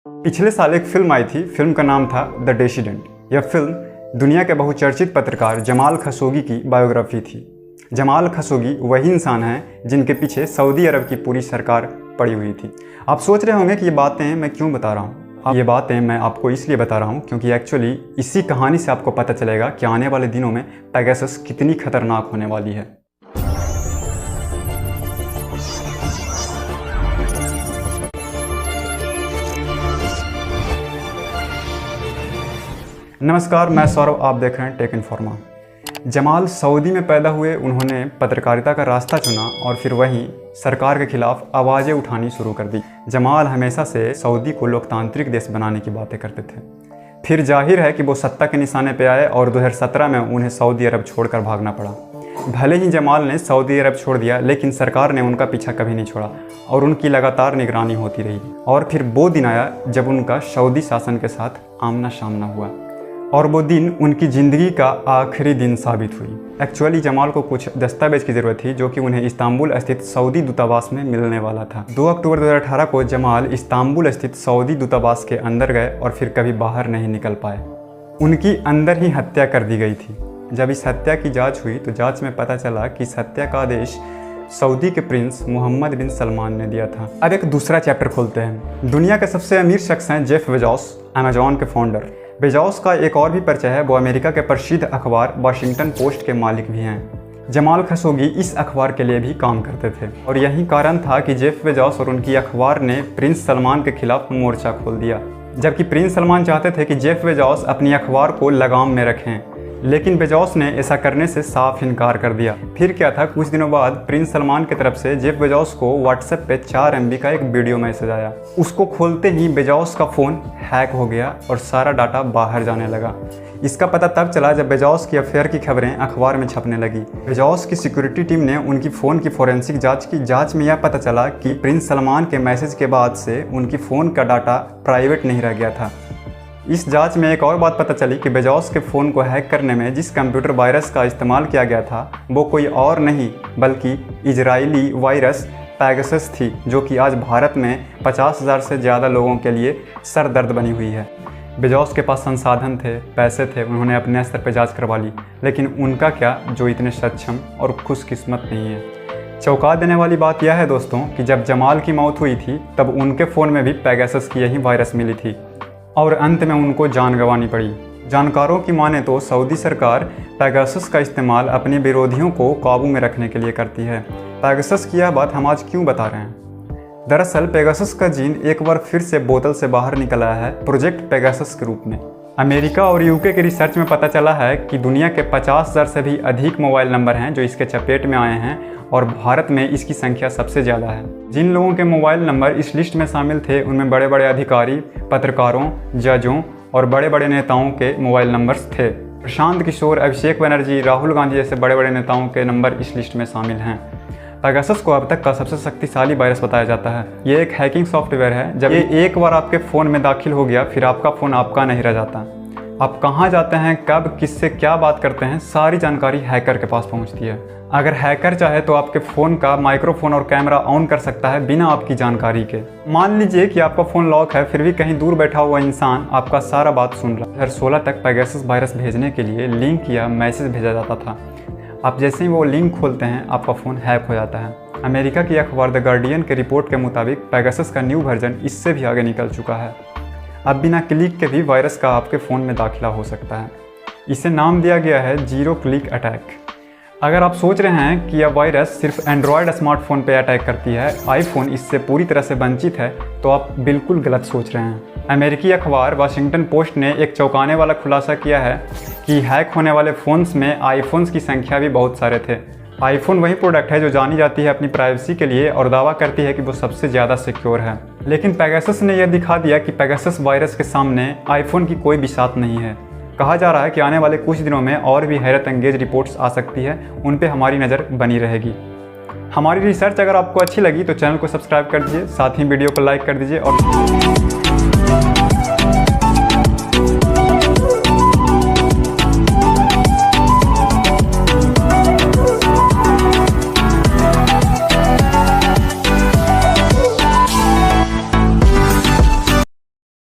पिछले साल एक फिल्म आई थी। फिल्म का नाम था द डिसिडेंट। यह फिल्म दुनिया के बहुचर्चित पत्रकार जमाल खशोगी की बायोग्राफी थी। जमाल खशोगी वही इंसान हैं जिनके पीछे सऊदी अरब की पूरी सरकार पड़ी हुई थी। आप सोच रहे होंगे कि ये बातें मैं क्यों बता रहा हूँ। अब ये बातें मैं आपको इसलिए बता रहा हूँ क्योंकि एक्चुअली इसी कहानी से आपको पता चलेगा कि आने वाले दिनों में पेगासस कितनी खतरनाक होने वाली है। नमस्कार, मैं सौरभ, आप देख रहे हैं टेक इन्फॉर्मा। जमाल सऊदी में पैदा हुए। उन्होंने पत्रकारिता का रास्ता चुना और फिर वहीं सरकार के खिलाफ आवाज़ें उठानी शुरू कर दी। जमाल हमेशा से सऊदी को लोकतांत्रिक देश बनाने की बातें करते थे। फिर जाहिर है कि वो सत्ता के निशाने पे आए और 2017 में उन्हें सऊदी अरब छोड़कर भागना पड़ा। भले ही जमाल ने सऊदी अरब छोड़ दिया, लेकिन सरकार ने उनका पीछा कभी नहीं छोड़ा और उनकी लगातार निगरानी होती रही। और फिर वो दिन आया जब उनका सऊदी शासन के साथ आमना सामना हुआ और वो दिन उनकी ज़िंदगी का आखिरी दिन साबित हुई। एक्चुअली जमाल को कुछ दस्तावेज की ज़रूरत थी जो कि उन्हें इस्तांबुल स्थित सऊदी दूतावास में मिलने वाला था। 2 अक्टूबर 2018 को जमाल इस्तांबुल स्थित सऊदी दूतावास के अंदर गए और फिर कभी बाहर नहीं निकल पाए। उनकी अंदर ही हत्या कर दी गई थी। जब इस हत्या की जाँच हुई तो जाँच में पता चला कि इस हत्या का आदेश सऊदी के प्रिंस मोहम्मद बिन सलमान ने दिया था। अब एक दूसरा चैप्टर खोलते हैं। दुनिया के सबसे अमीर शख्स हैं जेफ बेजोस, अमेजॉन के फाउंडर। बेजोस का एक और भी परिचय है, वो अमेरिका के प्रसिद्ध अखबार वाशिंगटन पोस्ट के मालिक भी हैं। जमाल खशोगी इस अखबार के लिए भी काम करते थे और यही कारण था कि जेफ बेजोस और उनकी अखबार ने प्रिंस सलमान के खिलाफ मोर्चा खोल दिया। जबकि प्रिंस सलमान चाहते थे कि जेफ बेजोस अपनी अखबार को लगाम में रखें, लेकिन बेजोस ने ऐसा करने से साफ इनकार कर दिया। फिर क्या था, कुछ दिनों बाद प्रिंस सलमान की तरफ से जेफ बेजोस को व्हाट्सएप पे 4 MB का एक वीडियो मैसेज आया। उसको खोलते ही बेजोस का फ़ोन हैक हो गया और सारा डाटा बाहर जाने लगा। इसका पता तब चला जब बेजोस की अफेयर की खबरें अखबार में छपने लगी। बेजोस की सिक्योरिटी टीम ने उनकी फ़ोन की फॉरेंसिक जाँच की। जाँच में यह पता चला कि प्रिंस सलमान के मैसेज के बाद से उनकी फ़ोन का डाटा प्राइवेट नहीं रह गया था। इस जांच में एक और बात पता चली कि बेजोस के फ़ोन को हैक करने में जिस कंप्यूटर वायरस का इस्तेमाल किया गया था वो कोई और नहीं बल्कि इजरायली वायरस पेगासस थी, जो कि आज भारत में 50,000 से ज़्यादा लोगों के लिए सर दर्द बनी हुई है। बेजोस के पास संसाधन थे, पैसे थे, उन्होंने अपने स्तर पर जाँच करवा ली, लेकिन उनका क्या जो इतने सक्षम और खुशकिस्मत नहीं है। चौंका देने वाली बात यह है दोस्तों कि जब जमाल की मौत हुई थी तब उनके फ़ोन में भी पेगासस की यही वायरस मिली थी और अंत में उनको जान गंवानी पड़ी। जानकारों की माने तो सऊदी सरकार पेगासस का इस्तेमाल अपने विरोधियों को काबू में रखने के लिए करती है। पेगासस की यह बात हम आज क्यों बता रहे हैं? दरअसल पेगासस का जीन एक बार फिर से बोतल से बाहर निकल आया है प्रोजेक्ट पेगासस के रूप में। अमेरिका और यूके के रिसर्च में पता चला है कि दुनिया के 50,000 से भी अधिक मोबाइल नंबर हैं जो इसके चपेट में आए हैं और भारत में इसकी संख्या सबसे ज़्यादा है। जिन लोगों के मोबाइल नंबर इस लिस्ट में शामिल थे उनमें बड़े बड़े अधिकारी, पत्रकारों, जजों और बड़े बड़े नेताओं के मोबाइल नंबर्स थे। प्रशांत किशोर, अभिषेक बनर्जी, राहुल गांधी जैसे बड़े बड़े नेताओं के नंबर इस लिस्ट में शामिल हैं। पेगासस को अब तक का सबसे शक्तिशाली वायरस बताया जाता है। ये एक हैकिंग सॉफ्टवेयर है। जब ये एक बार आपके फ़ोन में दाखिल हो गया फिर आपका फ़ोन आपका नहीं रह जाता। आप कहाँ जाते हैं, कब, किससे क्या बात करते हैं, सारी जानकारी हैकर के पास पहुँचती है। अगर हैकर चाहे तो आपके फ़ोन का माइक्रोफोन और कैमरा ऑन कर सकता है बिना आपकी जानकारी के। मान लीजिए कि आपका फ़ोन लॉक है, फिर भी कहीं दूर बैठा हुआ इंसान आपका सारा बात सुन रहा है। 2016 तक पेगासस वायरस भेजने के लिए लिंक या मैसेज भेजा जाता था। आप जैसे ही वो लिंक खोलते हैं आपका फ़ोन हैक हो जाता है। अमेरिका की अखबार द गार्डियन के रिपोर्ट के मुताबिक पेगासस का न्यू वर्जन इससे भी आगे निकल चुका है। अब बिना क्लिक के भी वायरस का आपके फ़ोन में दाखिला हो सकता है। इसे नाम दिया गया है 0 क्लिक अटैक। अगर आप सोच रहे हैं कि यह वायरस सिर्फ एंड्रॉयड स्मार्टफोन पे अटैक करती है, आईफोन इससे पूरी तरह से वंचित है, तो आप बिल्कुल गलत सोच रहे हैं। अमेरिकी अखबार वाशिंगटन पोस्ट ने एक चौंकाने वाला खुलासा किया है कि हैक होने वाले फ़ोन्स में आईफोन्स की संख्या भी बहुत सारे थे। आईफोन वही प्रोडक्ट है जो जानी जाती है अपनी प्राइवेसी के लिए और दावा करती है कि वो सबसे ज़्यादा सिक्योर है। लेकिन पेगासस ने यह दिखा दिया कि पेगासस वायरस के सामने आईफोन की कोई बिसात नहीं है। कहा जा रहा है कि आने वाले कुछ दिनों में और भी हैरत अंगेज रिपोर्ट्स आ सकती है, उन पे हमारी नज़र बनी रहेगी। हमारी रिसर्च अगर आपको अच्छी लगी तो चैनल को सब्सक्राइब कर दीजिए, साथ ही वीडियो को लाइक कर दीजिए और